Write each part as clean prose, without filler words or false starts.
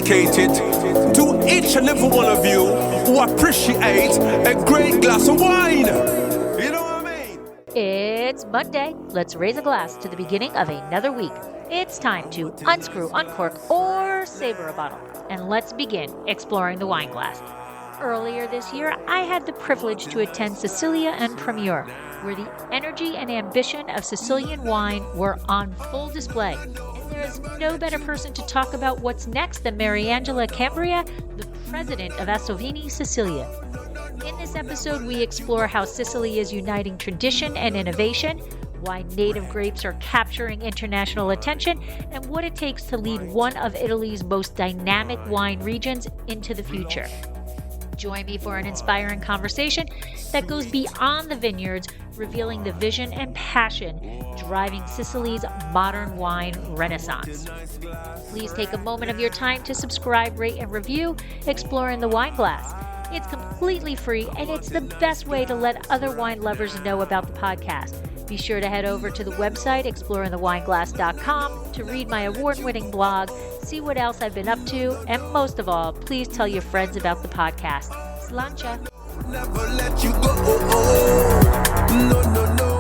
dedicated to each and every one of you who appreciate a great glass of wine. You know what I mean? It's Monday. Let's raise a glass to the beginning of another week. It's time to unscrew, uncork, or savor a bottle. And let's begin exploring the wine glass. Earlier this year, I had the privilege to attend Sicilia En Primeur, where the energy and ambition of Sicilian wine were on full display. And there's no better person to talk about what's next than Mariangela Cambria, the president of Assovini Sicilia. In this episode, we explore how Sicily is uniting tradition and innovation, why native grapes are capturing international attention, and what it takes to lead one of Italy's most dynamic wine regions into the future. Join me for an inspiring conversation that goes beyond the vineyards, revealing the vision and passion driving Sicily's modern wine renaissance. Please take a moment of your time to subscribe, rate, and review Exploring the Wine Glass. It's completely free, and it's the best way to let other wine lovers know about the podcast. Be sure to head over to the website, exploringthewineglass.com, to read my award-winning blog, see what else I've been up to, and most of all, please tell your friends about the podcast. Slainte. Never let you go. No.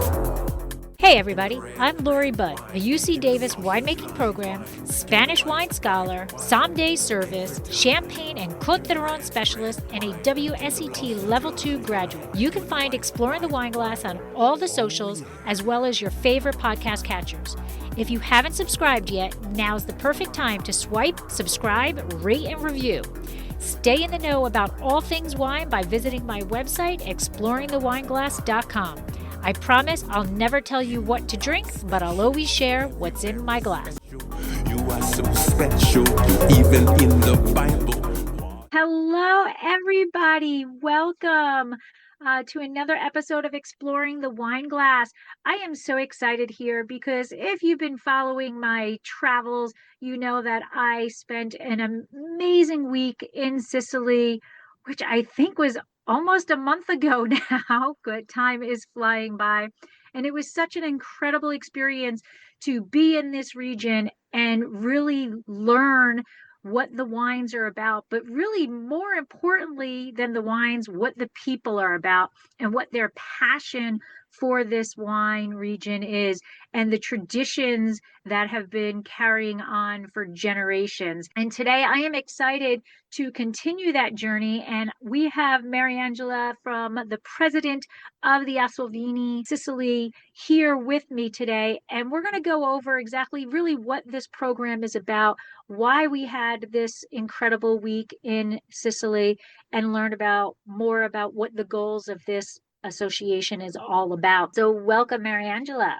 Hey everybody, I'm Lori Budd, a UC Davis winemaking program, Spanish wine scholar, sommelier service, champagne and Côte d'Aron specialist, and a WSET Level 2 graduate. You can find Exploring the Wine Glass on all the socials, as well as your favorite podcast catchers. If you haven't subscribed yet, now's the perfect time to swipe, subscribe, rate, and review. Stay in the know about all things wine by visiting my website, exploringthewineglass.com. I promise I'll never tell you what to drink, but I'll always share what's in my glass. You are so special, even in the Bible. Hello, everybody. Welcome to another episode of Exploring the Wine Glass. I am so excited here because if you've been following my travels, you know that I spent an amazing week in Sicily, which I think was almost a month ago now. Good, time is flying by. And it was such an incredible experience to be in this region and really learn what the wines are about, but really more importantly than the wines, what the people are about and what their passion for this wine region is, and the traditions that have been carrying on for generations. And today I am excited to continue that journey. And we have Mariangela, from the president of the Assovini Sicily, here with me today. And we're going to go over exactly really what this program is about, why we had this incredible week in Sicily, and learn more about what the goals of this association is all about. So welcome, Mariangela.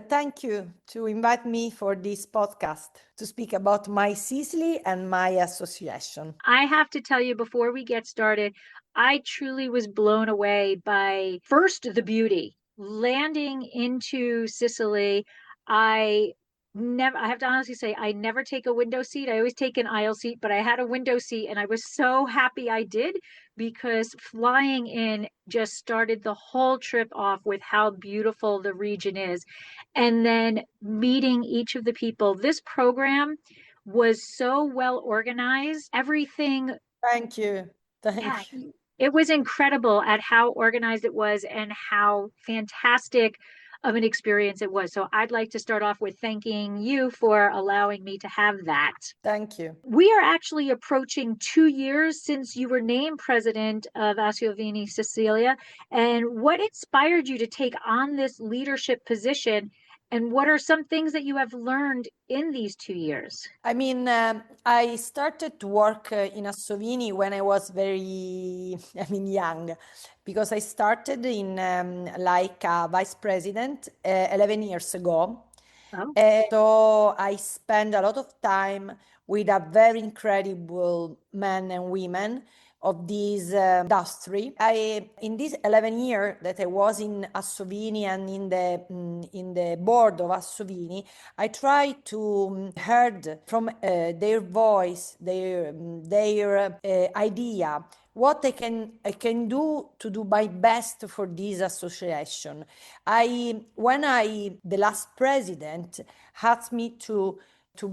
Thank you to invite me for this podcast to speak about my Sicily and my association. I have to tell you, before we get started, I truly was blown away by, first, the beauty. Landing into Sicily, I have to honestly say, I never take a window seat. I always take an aisle seat, but I had a window seat and I was so happy I did, because flying in just started the whole trip off with how beautiful the region is. And then meeting each of the people. This program was so well organized. Everything. Thank you. Thank you. It was incredible at how organized it was and how fantastic of an experience it was. So I'd like to start off with thanking you for allowing me to have that. Thank you. We are actually approaching 2 years since you were named president of Assovini Sicilia. And what inspired you to take on this leadership position? And what are some things that you have learned in these 2 years? I started to work in Assovini when I was young, because I started in like a vice president 11 years ago. Oh. So I spent a lot of time with a very incredible men and women of this industry. In this 11 years that I was in Assovini and in the board of Assovini, I tried to heard from their voice, their idea, what I can do to do my best for this association. When the last president asked me to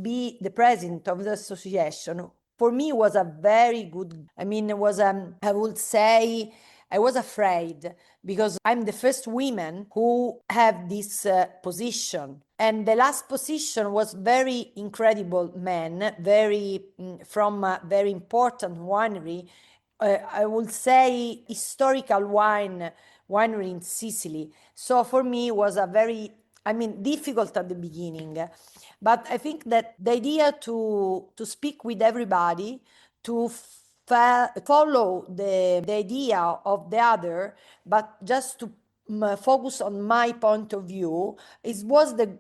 be the president of the association, for me was a very good, I mean, it was, I would say, I was afraid because I'm the first woman who have this position. And the last position was very incredible man, very from a very important winery. I would say historical winery in Sicily. So for me it was a very, I mean, difficult at the beginning, but I think that the idea to speak with everybody, to follow the idea of the other, but just to focus on my point of view, it was the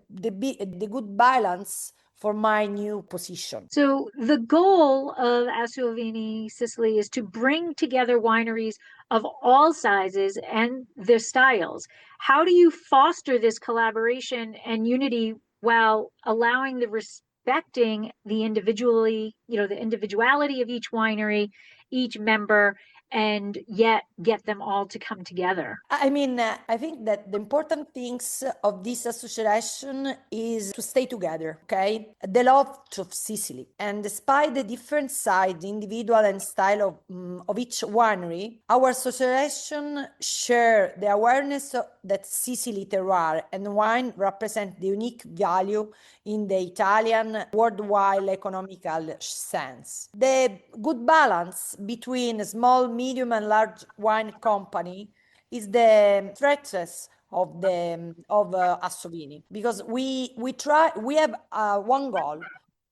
good balance for my new position. So the goal of Assovini Sicily is to bring together wineries of all sizes and their styles. How do you foster this collaboration and unity while allowing the respecting the the individuality of each winery, each member, and yet get them all to come together? I mean, I think that the important things of this association is to stay together, okay? The love of Sicily. And despite the different sides, individual and style of each winery, our association share the awareness that Sicily terroir and wine represent the unique value in the Italian worldwide economical sense. The good balance between small, medium, and large wine company is the strength of Assovini, because we have one goal: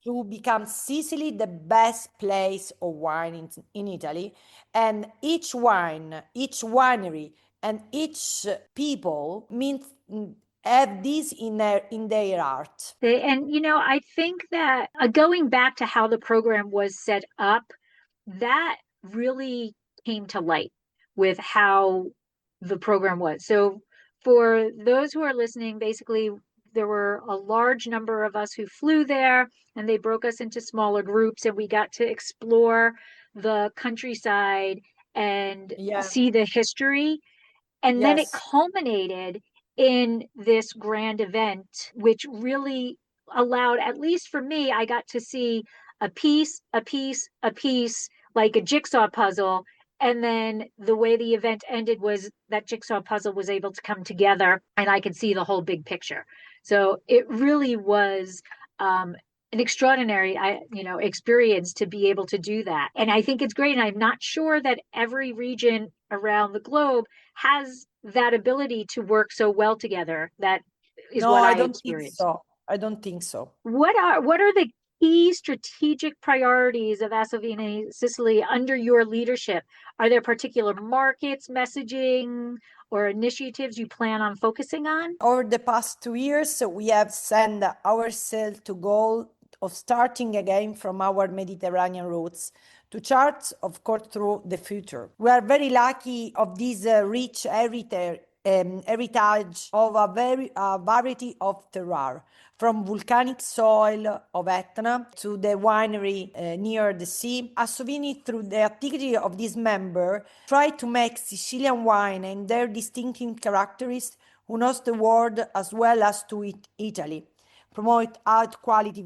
to become Sicily the best place of wine in Italy, and each winery, and each people means have this in their heart. And I think that going back to how the program was set up, that really came to light with how the program was. So for those who are listening, basically there were a large number of us who flew there, and they broke us into smaller groups, and we got to explore the countryside and Yeah. see the history. And then it Yes. culminated in this grand event, which really allowed, at least for me, I got to see a piece, a piece, a piece, like a jigsaw puzzle. And then the way the event ended was that jigsaw puzzle was able to come together, and I could see the whole big picture. So it really was an extraordinary experience to be able to do that. And I think it's great. And I'm not sure that every region around the globe has that ability to work so well together. That is No, what I I don't think experienced. so. I don't think so. What are the key strategic priorities of Assovini Sicily under your leadership? Are there particular markets, messaging, or initiatives you plan on focusing on? Over the past 2 years, we have set ourselves to goal of starting again from our Mediterranean roots to chart, of course, through the future. We are very lucky of this rich heritage of a variety of terroir, from volcanic soil of Etna to the winery near the sea. Assovini, through the activity of this member, try to make Sicilian wine and their distinctive characteristics who knows the world as well as to Italy, promote high quality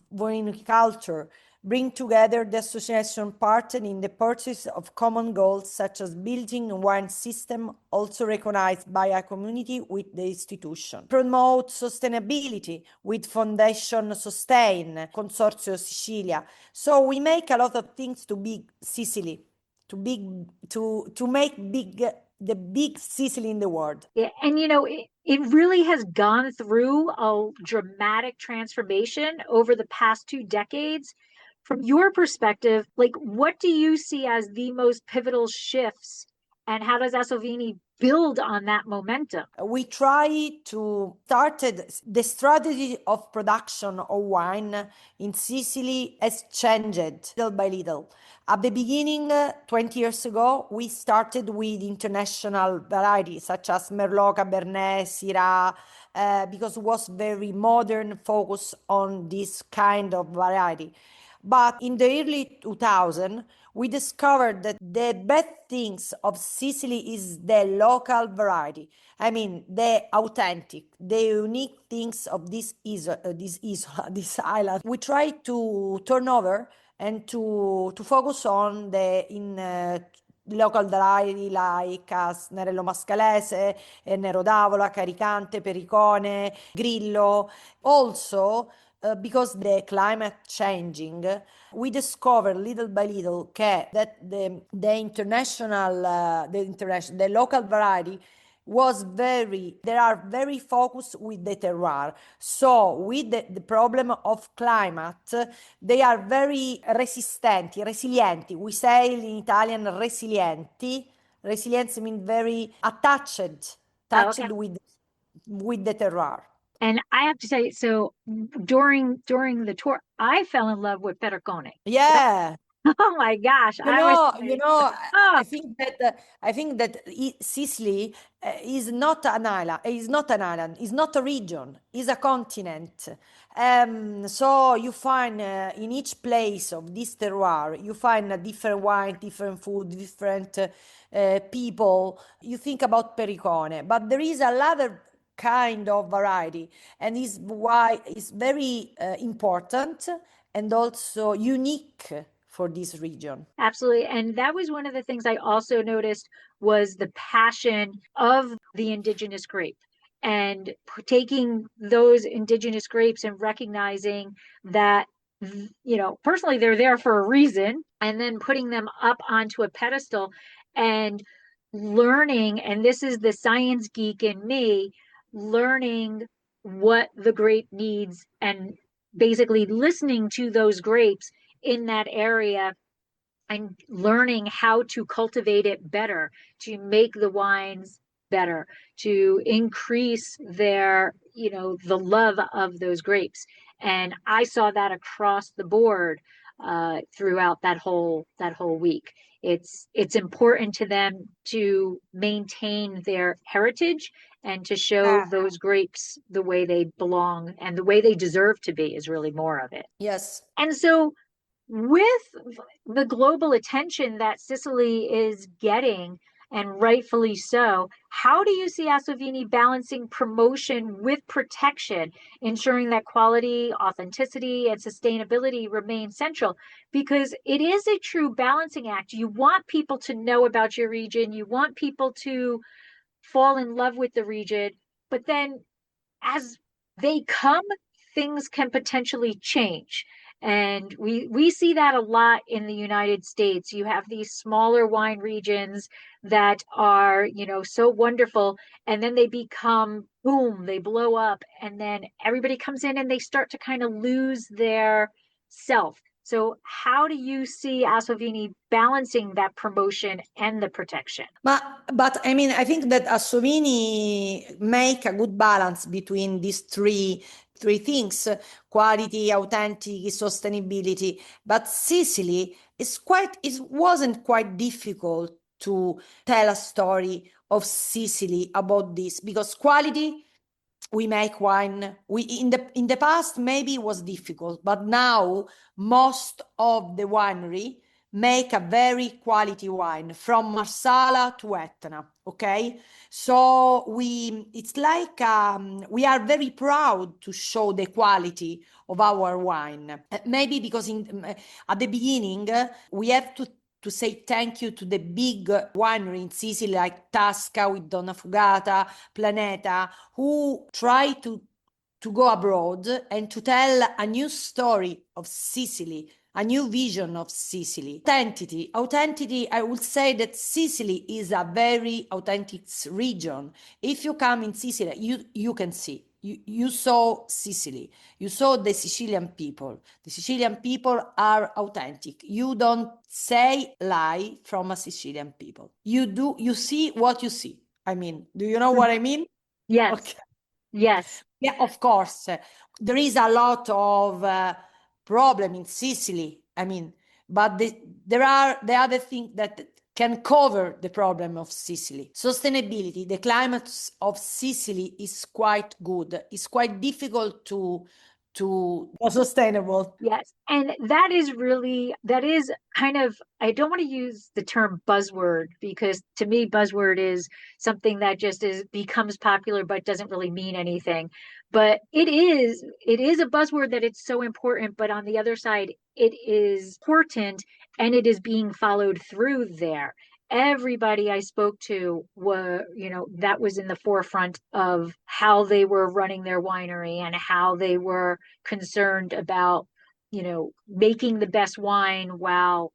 viniculture, bring together the association partner in the pursuit of common goals such as building a wine system also recognized by a community with the institution, promote sustainability with Foundation Sustain, Consorzio Sicilia. So we make a lot of things to big Sicily, to make big the big Sicily in the world. Yeah, and it really has gone through a dramatic transformation over the past 2 decades. From your perspective, like, what do you see as the most pivotal shifts, and how does Assovini build on that momentum? We try to start the strategy of production of wine in Sicily has changed little by little. At the beginning, 20 years ago, we started with international varieties such as Merlot, Cabernet, Syrah, because it was very modern focus on this kind of variety. But in the early 2000s, we discovered that the best things of Sicily is the local variety. I mean, the authentic, the unique things of this island. We try to turn over and to focus on the in local variety like Nerello Mascalese, Nero d'Avola, Caricante, Pericone, Grillo. Also, because the climate changing, we discover little by little that the local variety was they are very focused with the terroir. So with the problem of climate, they are very resilienti. We say in Italian resilienti. Resilience means very attached, Oh, okay. with the terroir. And I have to tell you, so during the tour, I fell in love with Pericone. Yeah. Oh my gosh, I was like, I oh, think that Sicily is not an island. Is not an island. Is not a region. Is a continent. So you find in each place of this terroir, you find a different wine, different food, different people. You think about Pericone, but there is another kind of variety, and is why it's very important and also unique for this region. absolutely. And that was one of the things I also noticed was the passion of the indigenous grape and taking those indigenous grapes and recognizing that, personally, they're there for a reason, and then putting them up onto a pedestal and learning. And this is the science geek in me, learning what the grape needs and basically listening to those grapes in that area and learning how to cultivate it better, to make the wines better, to increase the love of those grapes. And I saw that across the board throughout that whole week. It's important to them to maintain their heritage and to show Yeah. those grapes the way they belong and the way they deserve to be is really more of it. Yes. And so with the global attention that Sicily is getting, and rightfully so, how do you see Assovini balancing promotion with protection, ensuring that quality, authenticity, and sustainability remain central? Because it is a true balancing act. You want people to know about your region, you want people to fall in love with the region, but then as they come, things can potentially change. And we see that a lot in the United States. You have these smaller wine regions that are, so wonderful, and then they become boom, they blow up, and then everybody comes in and they start to kind of lose their self. So how do you see Assovini balancing that promotion and the protection? But I mean, I think that Assovini make a good balance between these three things: quality, authentic, sustainability. But Sicily it wasn't quite difficult to tell a story of Sicily about this, because quality, we make wine. We in the past maybe it was difficult, but now most of the winery make a very quality wine from Marsala to Etna. Okay, so it's like we are very proud to show the quality of our wine. Maybe because at the beginning we have to say thank you to the big winery in Sicily like Tasca with Donna Fugata, Planeta, who try to go abroad and to tell a new story of Sicily, a new vision of Sicily. Authenticity, I would say that Sicily is a very authentic region. If you come in Sicily, you can see. You saw Sicily. You saw the Sicilian people. The Sicilian people are authentic. You don't say lie from a Sicilian people. You see what you see. I mean, do you know what I mean? Yes. Okay. Yes. Yeah, of course. There is a lot of problem in Sicily. I mean, but there are the other thing that can cover the problem of Sicily. Sustainability. The climate of Sicily is quite good. It's quite difficult to sustainable. Yes. And that is kind of, I don't want to use the term buzzword because to me, buzzword is something that just becomes popular but doesn't really mean anything. But it is a buzzword that it's so important. But on the other side, it is important and it is being followed through there. Everybody I spoke to were, that was in the forefront of how they were running their winery and how they were concerned about, making the best wine while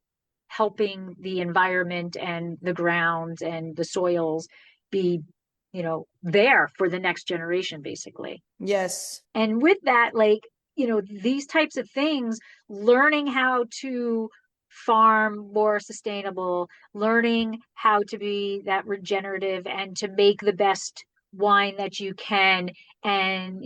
helping the environment and the grounds and the soils be, there for the next generation, basically. Yes. And with that, these types of things, learning how to farm more sustainable, learning how to be that regenerative and to make the best wine that you can. And,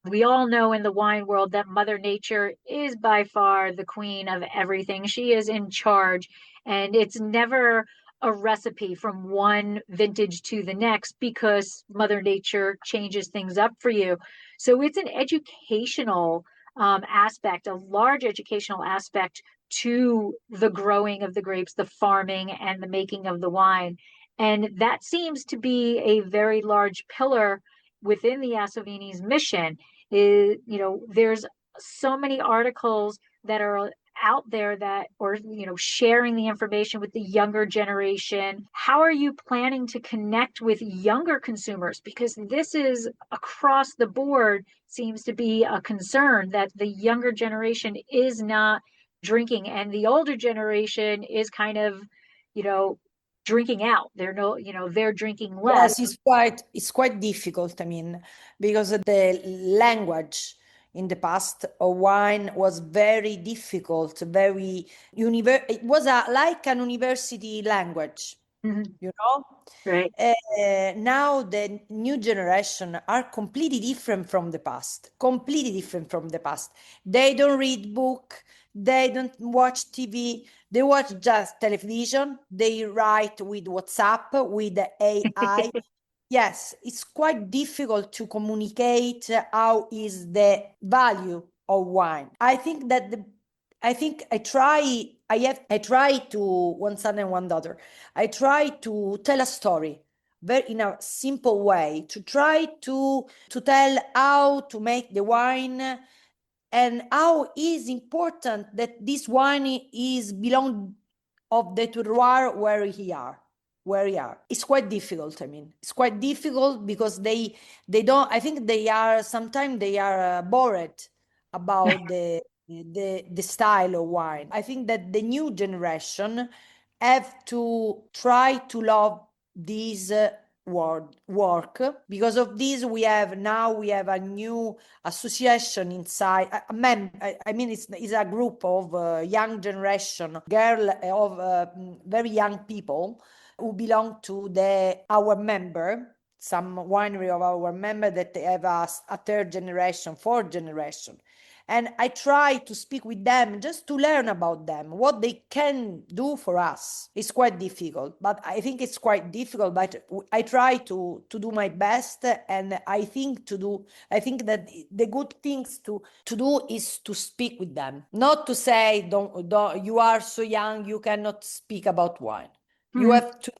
we all know in the wine world that Mother Nature is by far the queen of everything. She is in charge, and it's never a recipe from one vintage to the next because Mother Nature changes things up for you. So it's an educational aspect, a large educational aspect to the growing of the grapes, the farming, and the making of the wine. And that seems to be a very large pillar within the Assovini's mission. There's so many articles that are out there that, or sharing the information with the younger generation. How are you planning to connect with younger consumers? Because this is across the board, seems to be a concern that the younger generation is not drinking, and the older generation is kind of drinking out. They're drinking less. Yes, it's quite difficult. I mean, because the language in the past of wine was very difficult, very it was like an university language, Mhm. you know? Right. Now the new generation are completely different from the past, completely different from the past. They don't read book, they don't watch TV, they watch just television, they write with WhatsApp, with the AI. Yes, it's quite difficult to communicate how is the value of wine. I try to one son and one daughter. I try to tell a story very in a simple way to try to tell how to make the wine and how is important that this wine is belong of the terroir where we are. It's quite difficult. I mean, it's quite difficult because they don't. I think they are sometimes they are bored about the style of wine. I think that the new generation have to try to love this work. Because of this we have a new association inside. I mean it's a group of young generation girl of very young people who belong to our member, some winery of our member that they have a third generation, fourth generation. And I try to speak with them just to learn about them, what they can do for us. It's quite difficult, but I think it's quite difficult, but I try to do my best. And I think that the good things to do is to speak with them, not to say, don't you are so young, you cannot speak about wine. You Mhm. have to,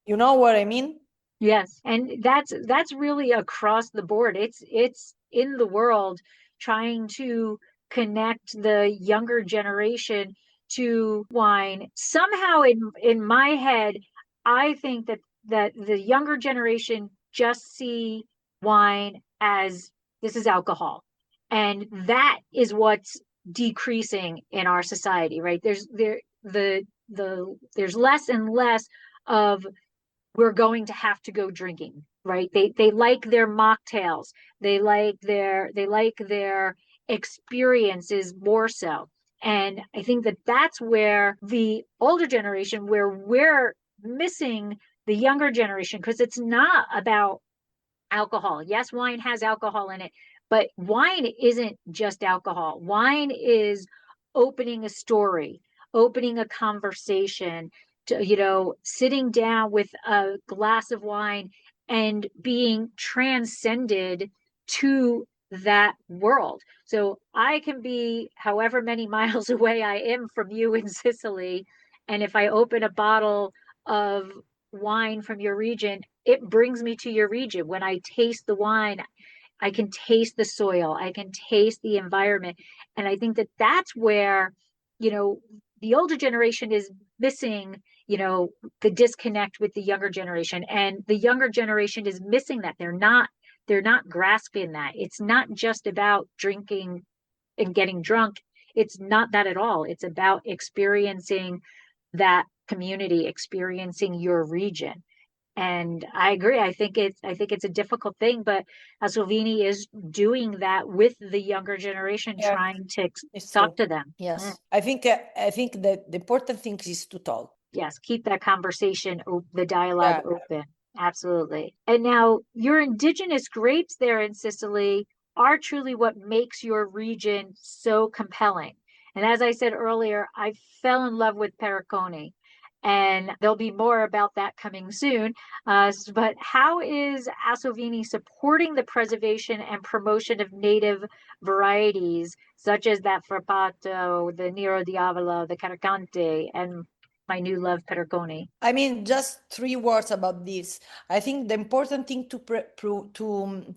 you know what I mean? Yes, and that's really across the board. It's in the world trying to connect the younger generation to wine. Somehow in my head, I think that the younger generation just see wine as this is alcohol. And that is what's decreasing in our society, right? There's less and less of we're going to have to go drinking, right? They like their mocktails. They like their experiences more so. And I think that that's where the older generation, where we're missing the younger generation, because it's not about alcohol. Yes, wine has alcohol in it, but wine isn't just alcohol. Wine is opening a story, opening a conversation, to, sitting down with a glass of wine and being transcended to that world. So I can be however many miles away I am from you in Sicily. And if I open a bottle of wine from your region, it brings me to your region. When I taste the wine, I can taste the soil, I can taste the environment. And I think that that's where, the older generation is missing, the disconnect with the younger generation. And the younger generation is missing that. They're not grasping that. It's not just about drinking and getting drunk. It's not that at all. It's about experiencing that community, experiencing your region. And I agree. I think it's a difficult thing, but Assovini is doing that with the younger generation, Yeah, trying to it's talk true. to them. Yes, I think that the important thing is to talk. Yes, keep that conversation, the dialogue Yeah. open. Absolutely. And now your indigenous grapes there in Sicily are truly what makes your region so compelling. And as I said earlier, I fell in love with Pericone, and there'll be more about that coming soon. But how is Assovini supporting the preservation and promotion of native varieties, such as that Frappato, the Nero Diavola, the Caricante, and my new love, Pericone? I mean, just 3 words about this. I think the important thing to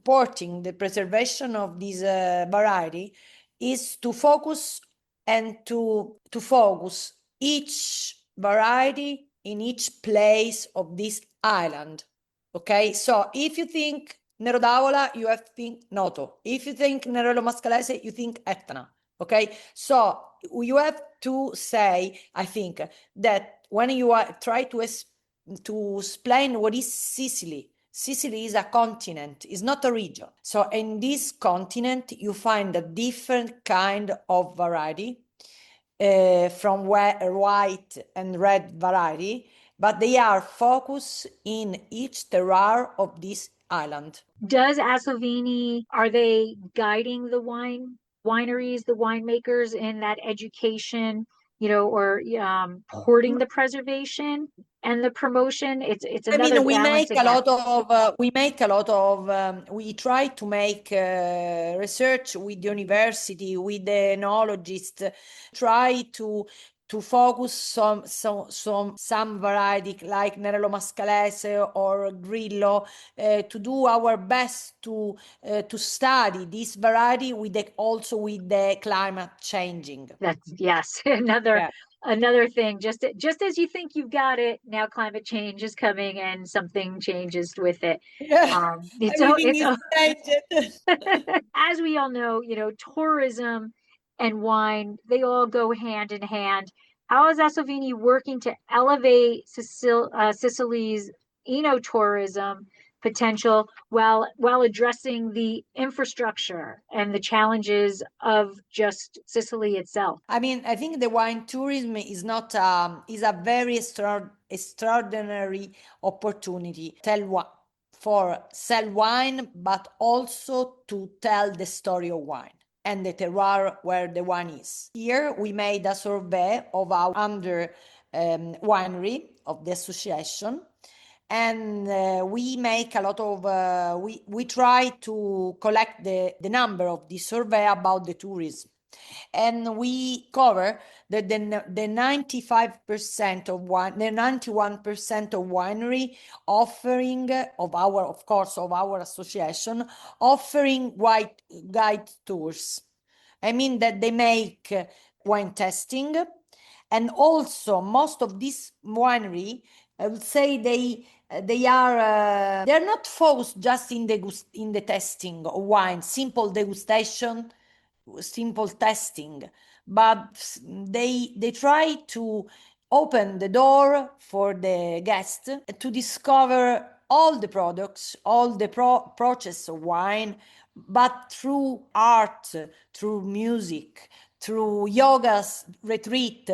porting the preservation of this variety is to focus and to focus each variety in each place of this island. Okay, so if you think Nero d'Avola, you have to think Noto. If you think Nerello Mascalese, you think Etna. Okay, so you have to say, I think, that when you try to explain what is Sicily, Sicily is a continent, it's not a region. So in this continent, you find a different kind of variety from white and red variety, but they are focused in each terroir of this island. Does Assovini, are they guiding the wineries, the winemakers in that education, or porting the preservation and the promotion? It's I another mean, we make balancing a act. lot of, we try to make research with the university, with the enologist, try to focus some variety like Nerello Mascalese or Grillo, to do our best to study this variety also with the climate changing. That's yes, another thing. Just as you think you've got it, now climate change is coming and something changes with it. Yeah, It's everything it's is changed. as we all know, tourism and wine, they all go hand in hand. How is Assovini working to elevate Sicily's enotourism potential while addressing the infrastructure and the challenges of just Sicily itself? I mean, I think the wine tourism is not is a very extraordinary opportunity for sell wine, but also to tell the story of wine and the terroir where the wine is. Here we made a survey of our under winery of the association, and we make a lot of we try to collect the number of the survey about the tourism, and we cover the 95% of wine, the 91% of winery offering of our association offering white guide tours. I mean that they make wine testing, and also most of this winery, I would say they're not focused just in the testing of wine, simple degustation, simple testing, but they try to open the door for the guest to discover all the products, all the process of wine, but through art, through music, through yoga's retreat,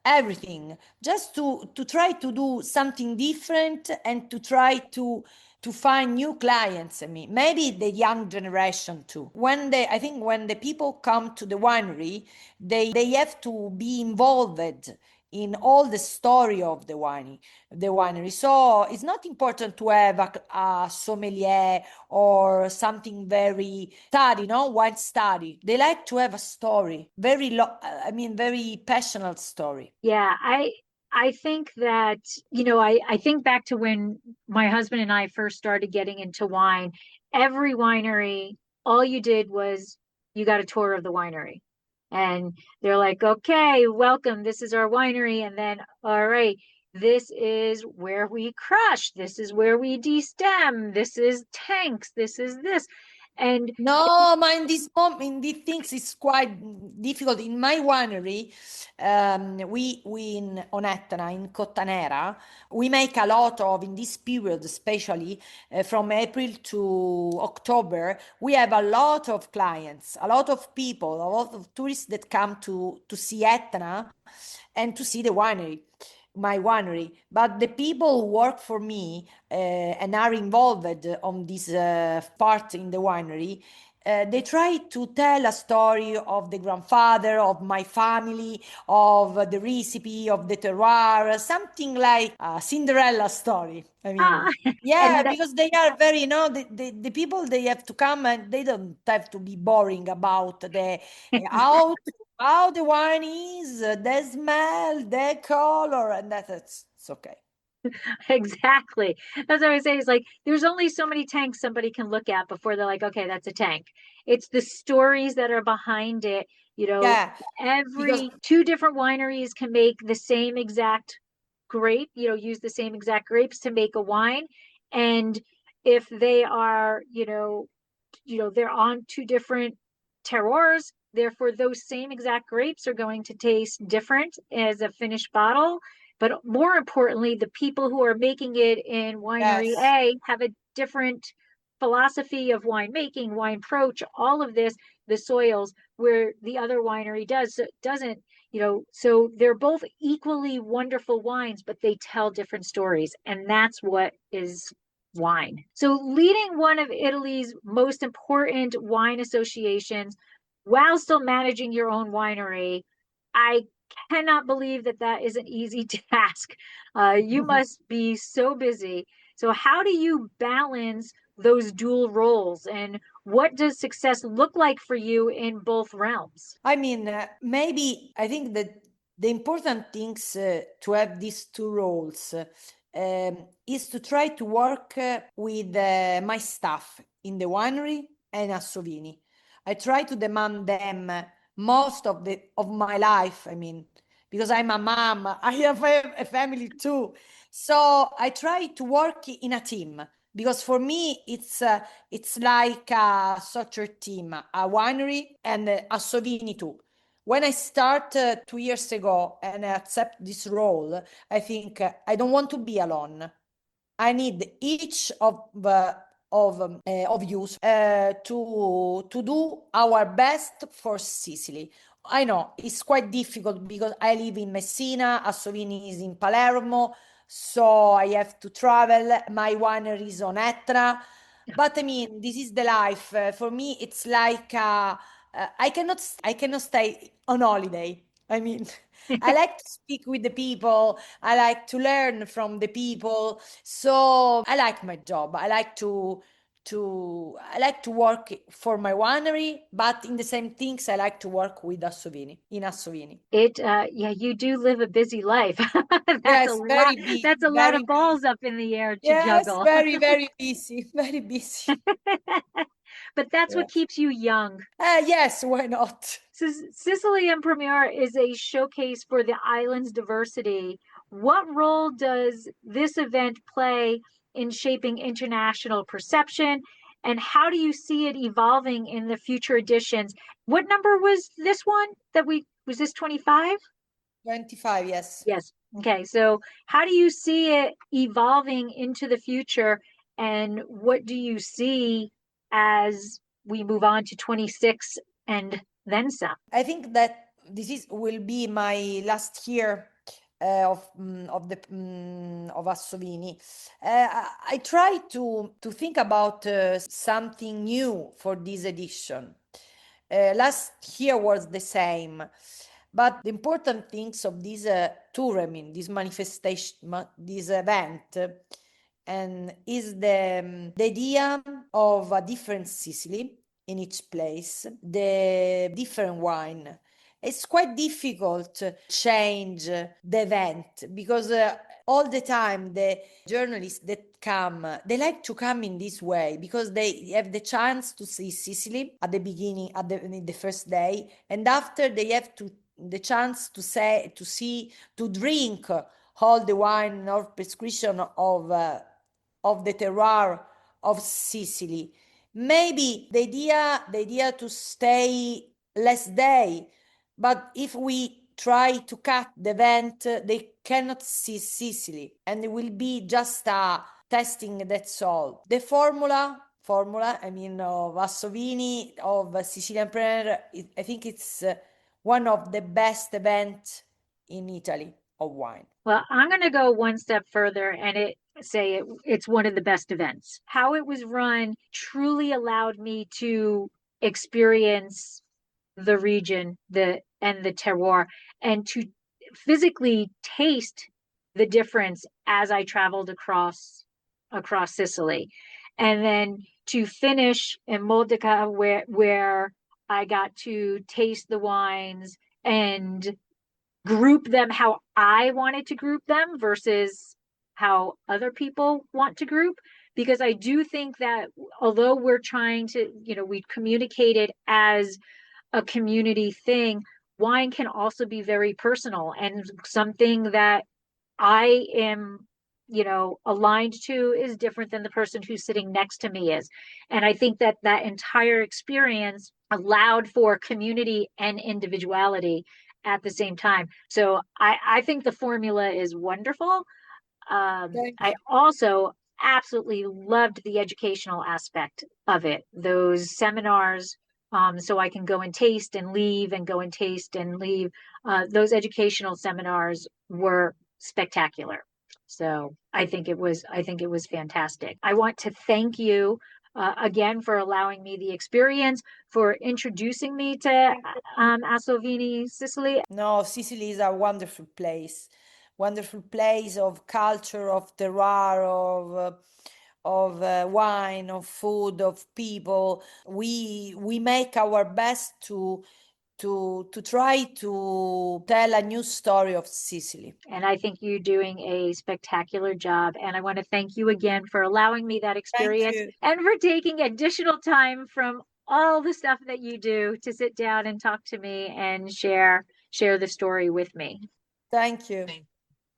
everything, just to try to do something different and to try to find new clients. I mean, maybe the young generation too. I think when the people come to the winery, they have to be involved in all the story of the winery. So it's not important to have a sommelier or something very study, wine study. They like to have a story, very passionate story. Yeah, I think that, I think back to when my husband and I first started getting into wine. Every winery all you did was you got a tour of the winery. And they're like, okay, welcome. This is our winery. And then, all right, this is where we crush. This is where we destem. This is tanks. This is this. And No, but in this moment, in these things, it's quite difficult. In my winery, we in on Etna, in Cotanera, we make a lot of, in this period, especially from April to October, we have a lot of clients, a lot of people, a lot of tourists that come to see Etna and to see the winery, my winery. But the people who work for me and are involved on this part in the winery, they try to tell a story of the grandfather, of my family, of the recipe, of the terroir, something like a Cinderella story. I mean, yeah, and that, because they are very, the people, they have to come and they don't have to be boring about the how the wine is, the smell, the color, and that's it's okay. exactly. That's what I say. Is like there's only so many tanks somebody can look at before they're like, okay, that's a tank. It's the stories that are behind it. You know, Yeah, because every two different wineries can make the same exact grape, use the same exact grapes to make a wine. And if they are, they're on two different terroirs, therefore those same exact grapes are going to taste different as a finished bottle. But more importantly, the people who are making it in winery yes, A have a different philosophy of winemaking, wine approach, all of this, the soils, where the other winery doesn't, so they're both equally wonderful wines, but they tell different stories. And that's what is wine. So leading one of Italy's most important wine associations while still managing your own winery, I cannot believe that that is an easy task. You must be so busy. So how do you balance those dual roles, and what does success look like for you in both realms? I mean, maybe I think that the important things to have these two roles is to try to work with my staff in the winery and Assovini. I try to demand them most of my life. I mean, because I'm a mom, I have a family too. So I try to work in a team because for me it's like a soccer team, a winery and a Assovini too. When I start 2 years ago and I accept this role, I think I don't want to be alone. I need each of you to do our best for Sicily. I know it's quite difficult because I live in Messina, Assovini is in Palermo, so I have to travel. My winery is on Etna, but I mean this is the life. For me, it's like I cannot stay on holiday. I mean, I like to speak with the people. I like to learn from the people. So I like my job. I like to work for my winery, but in the same things I like to work with Assovini in Assovini. Yeah, you do live a busy life. That's a Yes, lot. very busy, That's a lot very of balls busy. up in the air to Yes, juggle. very, very busy, very busy. But that's what Yes. keeps you young. Yes, why not? Sicily En Primeur is a showcase for the island's diversity. What role does this event play in shaping international perception? And how do you see it evolving in the future editions? What number was this one was this 25? 25, yes. Yes. Okay. So how do you see it evolving into the future? And what do you see as we move on to 26 and then some? I think that this is will be my last year of Assovini. I try to think about something new for this edition. Last year was the same, but the important things of this tour, I mean, this manifestation, this event, and is the idea of a different Sicily in each place, the different wine. It's quite difficult to change the event because all the time the journalists that come, they like to come in this way because they have the chance to see Sicily at the beginning, at the first day, and after they have the chance to drink all the wine or prescription of the terroir of Sicily. Maybe the idea to stay less day, but if we try to cut the event, they cannot see Sicily, and it will be just a testing, that's all. The formula, I mean, of Assovini, of Sicilian En Primeur, I think it's one of the best events in Italy of wine. Well, I'm going to go one step further and it's one of the best events. How it was run truly allowed me to experience the region, and the terroir, and to physically taste the difference as I traveled across Sicily. And then to finish in Modica, where I got to taste the wines and group them how I wanted to group them versus how other people want to group. Because I do think that although we're trying to, we communicated as a community thing, wine can also be very personal and something that I am, aligned to is different than the person who's sitting next to me is. And I think that entire experience allowed for community and individuality at the same time. So I think the formula is wonderful. I also absolutely loved the educational aspect of it. Those seminars, so I can go and taste and leave and go and taste and leave. Those educational seminars were spectacular. So I think it was fantastic. I want to thank you again for allowing me the experience, for introducing me to Assovini Sicily. No, Sicily is a wonderful place of culture, of terroir, of wine, of food, of people. We make our best to try to tell a new story of Sicily. And I think you're doing a spectacular job. And I want to thank you again for allowing me that experience and for taking additional time from all the stuff that you do to sit down and talk to me and share the story with me. Thank you.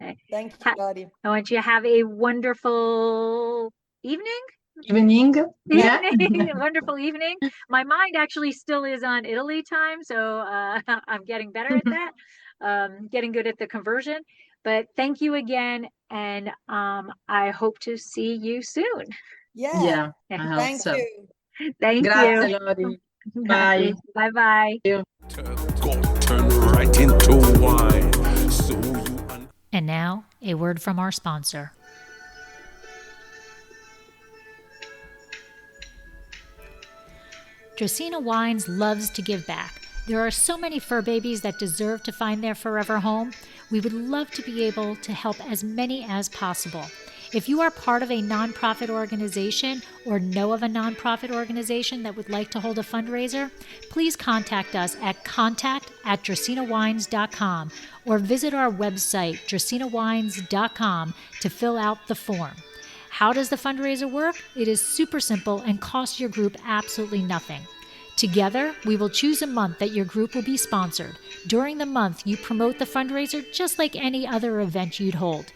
Okay. Thank you, Lottie. I want you to have a wonderful evening. Yeah. A wonderful evening. My mind actually still is on Italy time, so I'm getting better at that, getting good at the conversion. But thank you again, and I hope to see you soon. Yeah. I hope Thank so. you. Thank Grazie, you. Lori. Bye. Bye-bye. Turn right into wine. So And now, a word from our sponsor. Dracaena Wines loves to give back. There are so many fur babies that deserve to find their forever home. We would love to be able to help as many as possible. If you are part of a nonprofit organization or know of a nonprofit organization that would like to hold a fundraiser, please contact us at contact@dracaenawines.com or visit our website, dracaenawines.com, to fill out the form. How does the fundraiser work? It is super simple and costs your group absolutely nothing. Together, we will choose a month that your group will be sponsored. During the month, you promote the fundraiser just like any other event you'd hold.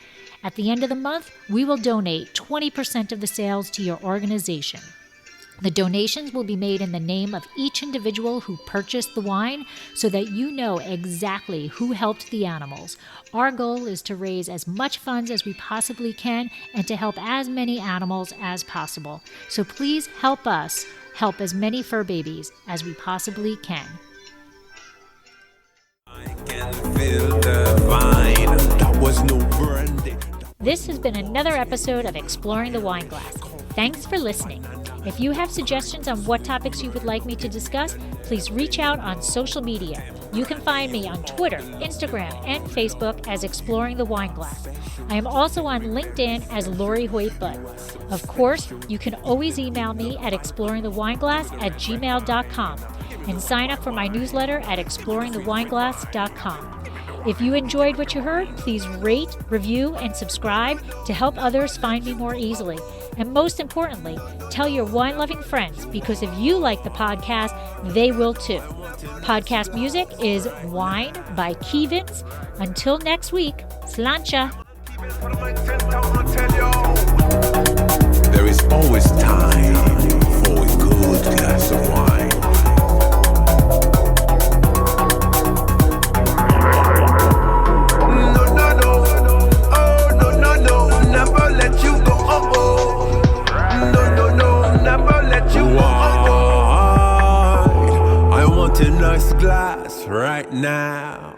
At the end of the month, we will donate 20% of the sales to your organization. The donations will be made in the name of each individual who purchased the wine so that you know exactly who helped the animals. Our goal is to raise as much funds as we possibly can and to help as many animals as possible. So please help us help as many fur babies as we possibly can. I can feel the vine. That was no brandy. This has been another episode of Exploring the Wine Glass. Thanks for listening. If you have suggestions on what topics you would like me to discuss, please reach out on social media. You can find me on Twitter, Instagram, and Facebook as Exploring the Wine Glass. I am also on LinkedIn as Lori Hoyt-Butt. Of course, you can always email me at exploringthewineglass@gmail.com and sign up for my newsletter at exploringthewineglass.com. If you enjoyed what you heard, please rate, review, and subscribe to help others find me more easily. And most importantly, tell your wine-loving friends, because if you like the podcast, they will too. Podcast music is Wine by Kevins. Until next week, Slainte. There is always time for a good glass of wine. No, no, no. Oh, no, no, no. Never let you go. Oh, oh. No, no, no. Never let you go. Oh, oh. I want a nice glass right now.